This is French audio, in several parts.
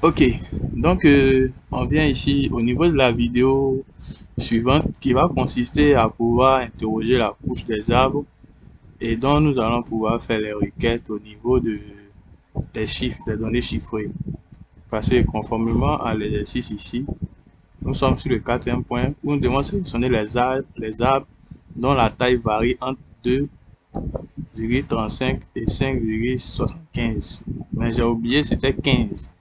Ok, donc on vient ici au niveau de la vidéo suivante qui va consister à pouvoir interroger la couche des arbres et dont nous allons pouvoir faire les requêtes au niveau des chiffres, des données chiffrées. Parce que conformément à l'exercice ici, nous sommes sur le quatrième point où nous devons sélectionner les arbres dont la taille varie entre 2,35 et 5,75. Mais j'ai oublié, c'était 15.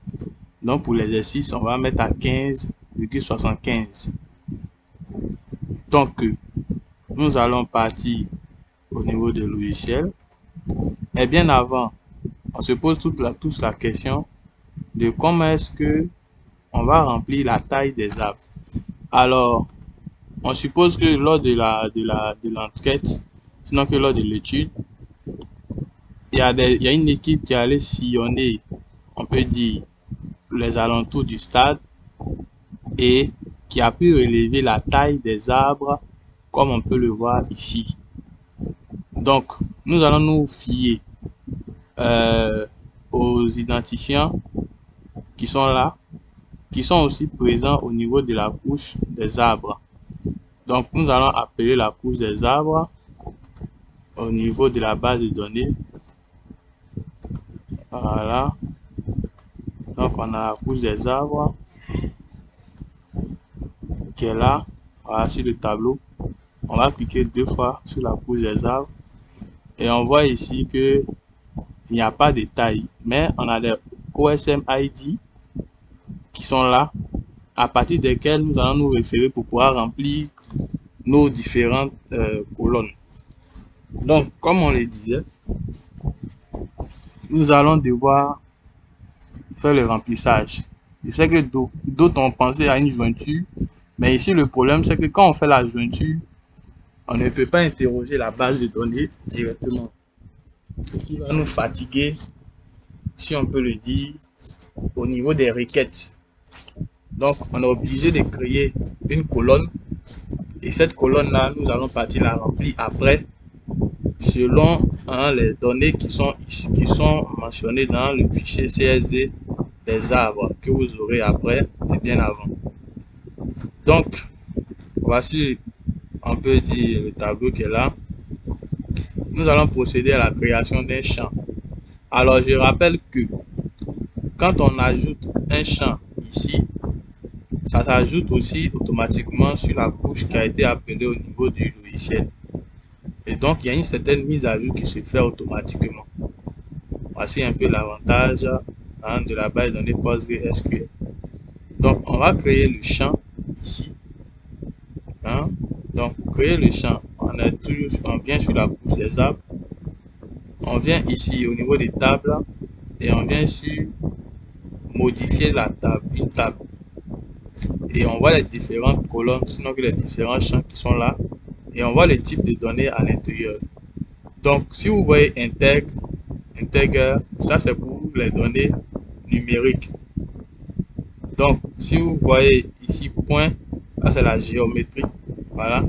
Donc pour l'exercice, on va mettre à 15,75. Donc nous allons partir au niveau de logiciel. Et bien avant, on se pose toute la question de comment est-ce que on va remplir la taille des arbres. Alors, on suppose que lors de l'enquête, sinon que lors de l'étude, il y a une équipe qui allait sillonner, on peut dire, les alentours du stade et qui a pu relever la taille des arbres comme on peut le voir ici. Donc, nous allons nous fier aux identifiants qui sont là, qui sont aussi présents au niveau de la couche des arbres. Donc, nous allons appeler la couche des arbres au niveau de la base de données. Voilà. Donc, on a la couche des arbres qui est là. Voilà, sur le tableau. On va cliquer 2 fois sur la couche des arbres. Et on voit ici que il n'y a pas de taille, mais on a des OSM ID qui sont là, à partir desquels nous allons nous référer pour pouvoir remplir nos différentes colonnes. Donc, comme on le disait, nous allons devoir faire le remplissage. Je sais que d'autres ont pensé à une jointure, mais ici le problème c'est que quand on fait la jointure, on ne peut pas interroger la base de données directement. Ce qui va nous fatiguer, si on peut le dire, au niveau des requêtes. Donc, on est obligé de créer une colonne et cette colonne-là, nous allons partir la remplir après selon les données qui sont mentionnées dans le fichier CSV des arbres que vous aurez après et bien avant. Donc, voici, on peut dire, le tableau qui est là. Nous allons procéder à la création d'un champ. Alors, je rappelle que quand on ajoute un champ ici, ça s'ajoute aussi automatiquement sur la couche qui a été appelée au niveau du logiciel. Et donc, il y a une certaine mise à jour qui se fait automatiquement. Voici un peu l'avantage de la base de données PostgreSQL. Donc, on va créer le champ ici. Donc, pour créer le champ, on vient sur la couche des arbres. On vient ici au niveau des tables et on vient sur modifier la table, une table. Et on voit les différentes colonnes, sinon que les différents champs qui sont là. Et on voit les types de données à l'intérieur. Donc, si vous voyez intègre, ça c'est pour les données numériques. Donc, si vous voyez ici point, là c'est la géométrie, voilà.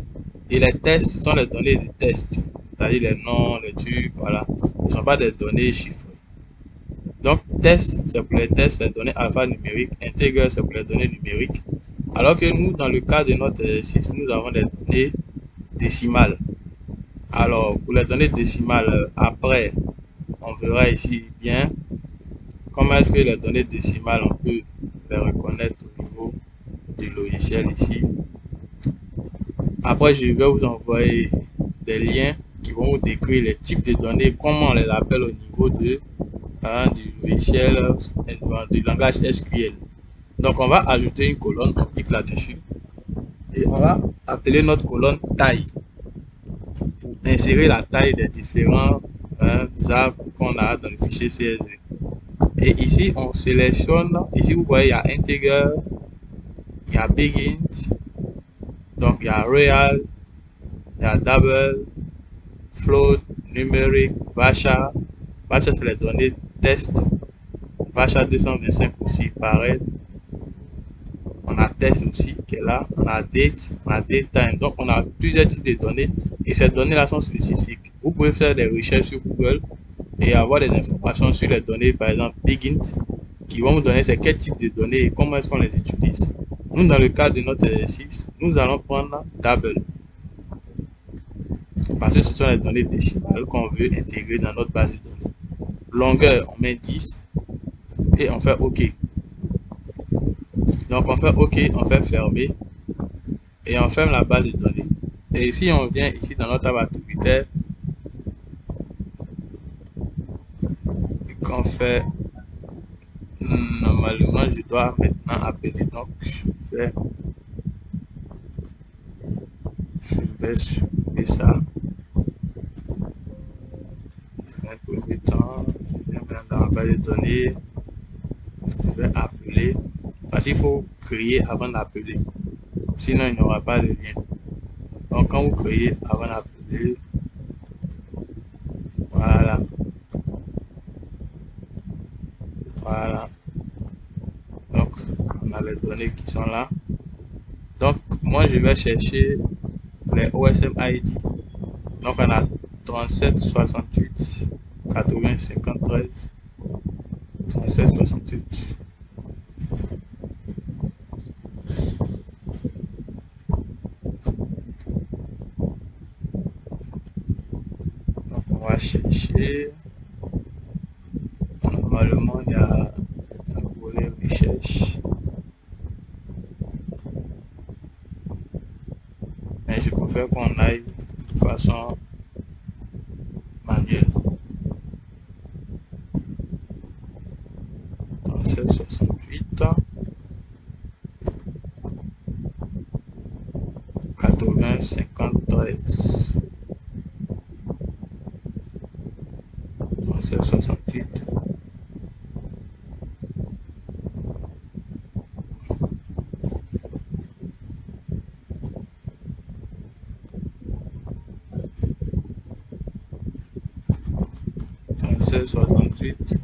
Et les tests, ce sont les données de tests, c'est-à-dire les noms, les trucs, voilà. Ce ne sont pas des données chiffrées. Donc, test, c'est pour les tests, c'est données alphanumériques. Intègre, c'est pour les données numériques. Alors que nous, dans le cas de notre exercice, nous avons des données décimales. Alors, pour les données décimales, après, on verra ici bien comment est-ce que les données décimales, on peut les reconnaître au niveau du logiciel ici. Après, je vais vous envoyer des liens qui vont vous décrire les types de données, comment on les appelle au niveau du logiciel, du langage SQL. Donc, on va ajouter une colonne, on clique là-dessus et on va appeler notre colonne taille pour insérer la taille des différents arbres qu'on a dans le fichier CSV. Et ici, on sélectionne, ici vous voyez, il y a integer, il y a begin, donc il y a real, il y a double, float, numérique, varchar. Varchar c'est les données test, varchar 225 aussi pareil. On a test aussi qui est là, on a date, on a datetime. Donc on a plusieurs types de données et ces données là sont spécifiques. Vous pouvez faire des recherches sur Google et avoir des informations sur les données, par exemple begin. qui vont vous donner c'est quel type de données et comment est-ce qu'on les utilise. Nous, dans le cadre de notre exercice, nous allons prendre table parce que ce sont les données décimales qu'on veut intégrer dans notre base de données. Longueur, on met 10 et on fait OK. Donc, on fait OK, on fait fermer et on ferme la base de données. Et si on vient ici dans notre table attributaire et qu'on fait, normalement, je dois maintenant appeler, donc je vais supprimer ça. Un premier temps, je viens dans la base de données, je vais appeler, parce qu'il faut créer avant d'appeler, sinon il n'y aura pas de lien. Donc quand vous créez avant d'appeler, voilà, voilà. Donc on a les données qui sont là. Donc moi je vais chercher les OSM ID. Donc on a 37, 68, 80, 53, 37, 68. Donc on va chercher. Normalement il y a un volet recherche. Mais je préfère qu'on aille de façon manuelle. 37, 68, 80, 53, 37, 68. C'est 68.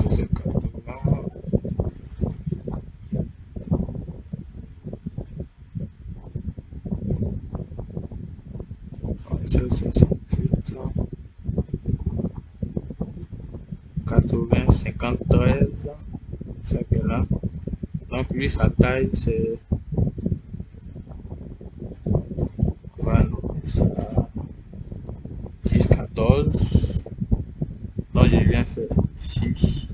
C'est 80. C'est 68. 80, 53. C'est que là. Donc lui, sa taille, c'est. On va nommer ça 10, 14. Donc je viens faire ici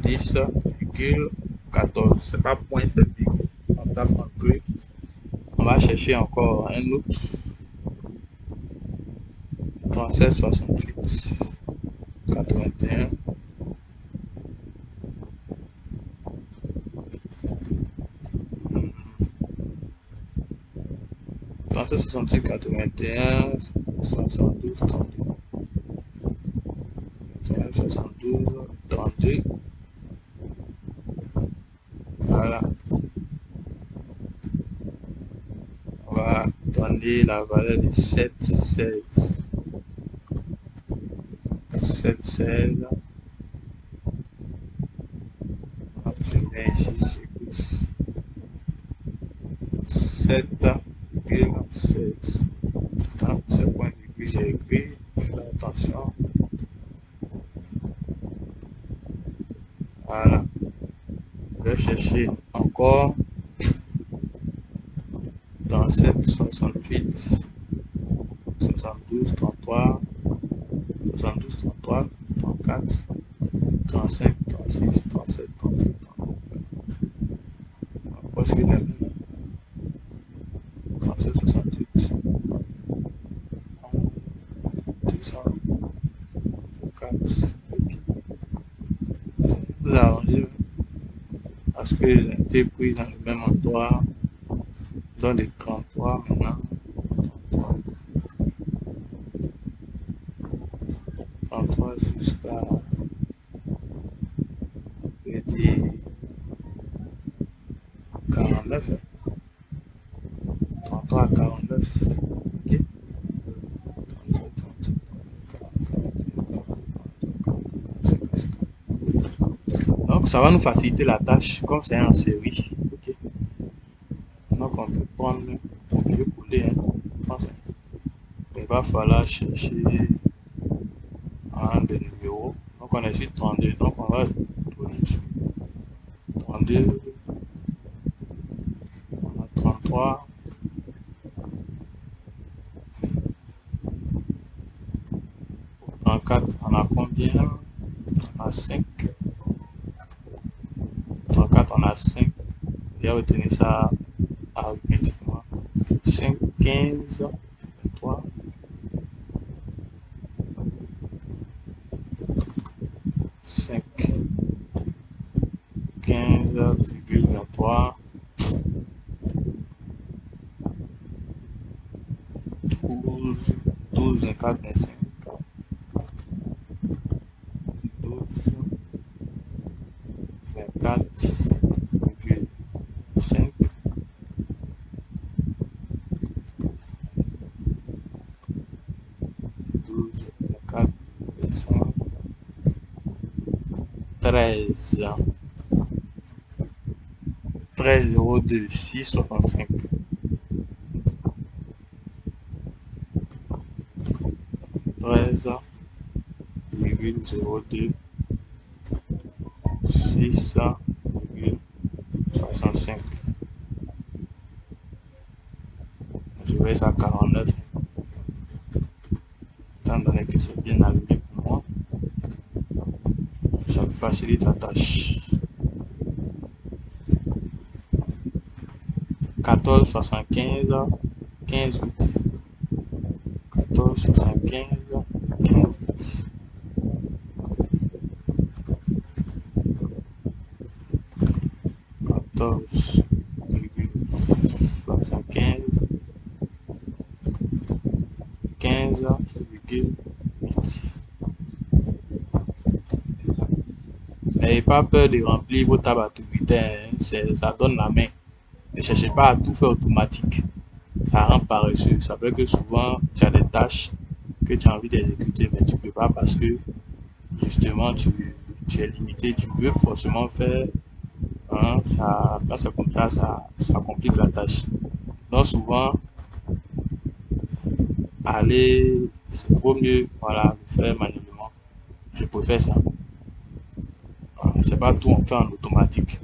10,14. C'est pas point, c'est virgule. On tape un truc. On va chercher encore un autre. 37, 68, 81. 37, 68, 81, 72, 32. 72, 32. Voilà. On va donner la valeur de 7, 16. 7, 16. Je viens ici, j'écoute 7,16. Ce point virgule, j'ai écrit. Fais attention. Voilà. Je vais chercher encore dans 7, 68, 72, 33, 72, 33, 34, 35, 36, 37, 38, 39. Presque les mêmes. 37, 68, 204. Vous arrangez parce que j'ai été pris dans le même endroit, dans les 33 maintenant. 33 jusqu'à, on peut dire, 49. 33 à 49. Ok. Donc ça va nous faciliter la tâche comme c'est en série. Ok. Donc on peut prendre copier-coller. Hein. Il va falloir chercher le numéro. Donc on est sur 32. Donc on va toujours sur 32. On a 33. Pour 34, on a combien? On a 5. 34, on a 5. Et on va retenir ça arithmétiquement. 5, 15, 3. 5, 15,23. 12, 24, 25. 12, 24,5. 12, 24, 25. 13. 13,02, 6,65. 13,02, 6,65. Je vais à 49. Étant donné que c'est bien allumé pour moi, ça me facilite la tâche. 14,75, 15,8. 14,75, 15,8. 14,75, 15,8. N'ayez pas peur de remplir vos tables attributaires, hein. Ça donne la main. Ne cherchez pas à tout faire automatique. Ça rend paresseux. Ça fait que souvent, tu as des tâches que tu as envie d'exécuter, mais tu ne peux pas parce que justement, tu es limité. Tu veux forcément faire. Hein, quand c'est comme ça complique la tâche. Donc souvent, aller, c'est vaut mieux voilà, le faire manuellement. Je préfère ça. C'est pas tout on fait en automatique.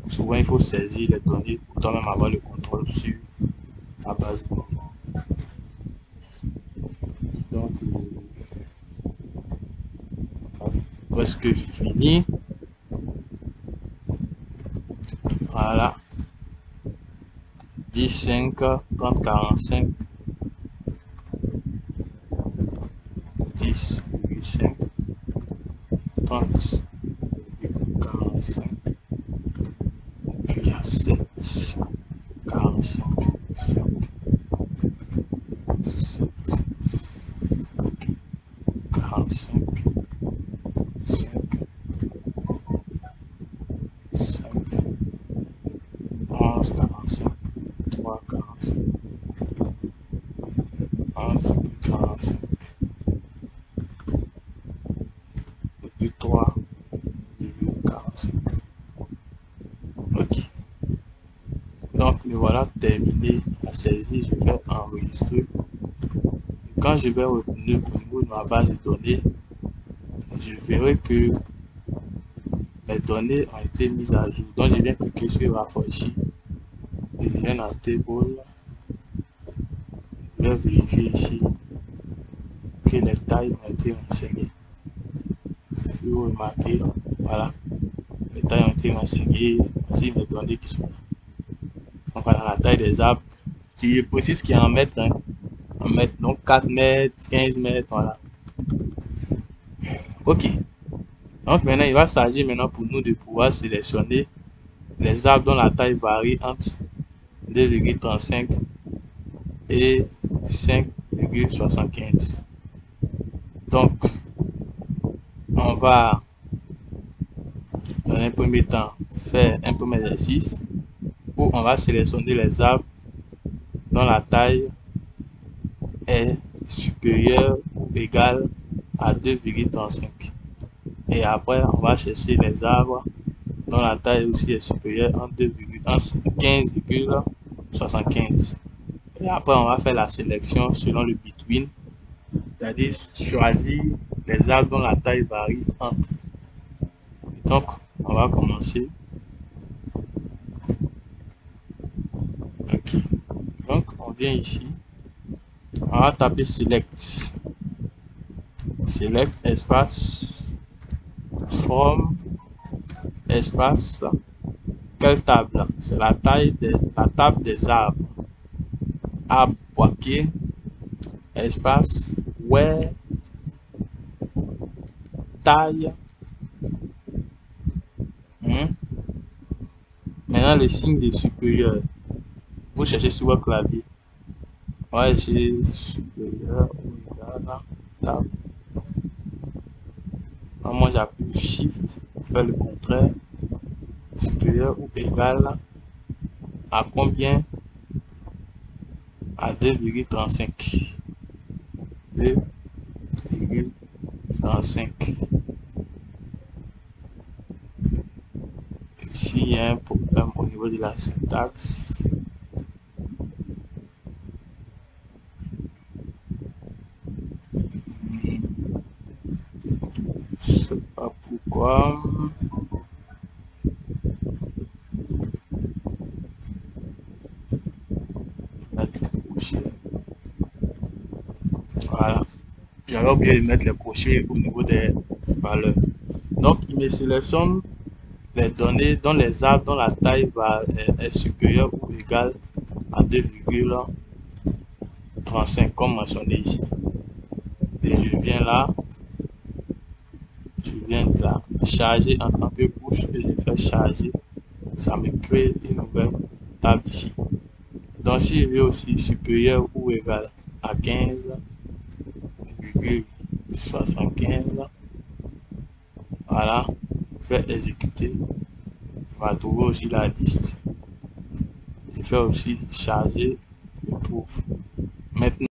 Souvent, il faut saisir les données pour toi-même avoir le contrôle sur ta base de données. Donc, presque fini. Voilà. 10, 5, 30, 45. 10, 5, 30, 45. Puis il y a 7, 45, 5, 7, 45, 5, 5, 11, 45, 3, 45, 11, 45, et puis 3, 45. Ok. Donc, me voilà terminé la saisie. Je vais enregistrer. Et quand je vais retourner au niveau de ma base de données, je verrai que mes données ont été mises à jour. Donc, je viens cliquer sur rafraîchir et je viens dans table. Je vais vérifier ici que les tailles ont été renseignées. Si vous remarquez, voilà, les tailles ont été renseignées. Voici mes données qui sont là. Donc, voilà la taille des arbres. Je précise qu'il y a en mètres. Hein. En mètres, donc 4 mètres, 15 mètres, voilà. Ok. Donc maintenant, il va s'agir maintenant pour nous de pouvoir sélectionner les arbres dont la taille varie entre 2,35 et 5,75. Donc, on va, dans un premier temps, faire un premier exercice où on va sélectionner les arbres dont la taille est supérieure ou égale à 2,35. Et après, on va chercher les arbres dont la taille aussi est supérieure à 15,75. Et après, on va faire la sélection selon le between, c'est-à-dire choisir les arbres dont la taille varie entre. Donc, on va commencer. Ok. Donc, on vient ici. On va taper select. Select espace from espace. Quelle table? C'est la taille de la table des arbres. Arbre poiquet. Espace where taille. Maintenant, le signe des supérieurs. Vous cherchez sur votre clavier. Ouais, j'ai supérieur ou égal à table. Moi, j'appuie Shift pour faire le contraire. Supérieur ou égal à combien? À 2,35. 2,35. Ici, il y a un problème au niveau de la syntaxe. Je sais pas pourquoi. Mettre les crochets. Voilà. J'avais oublié de mettre les crochets au niveau des valeurs. Donc, il me sélectionne les données dont les arbres dont la taille est supérieure ou égale à 2,35 comme mentionné ici. Et je viens là. Je viens là, charger en tant que couche et je fais charger. Ça me crée une nouvelle table ici. Donc, si je veux aussi supérieur ou égal à 15,75, voilà, je fais exécuter. Je vais trouver aussi la liste. Je fais aussi charger, je trouve. Maintenant,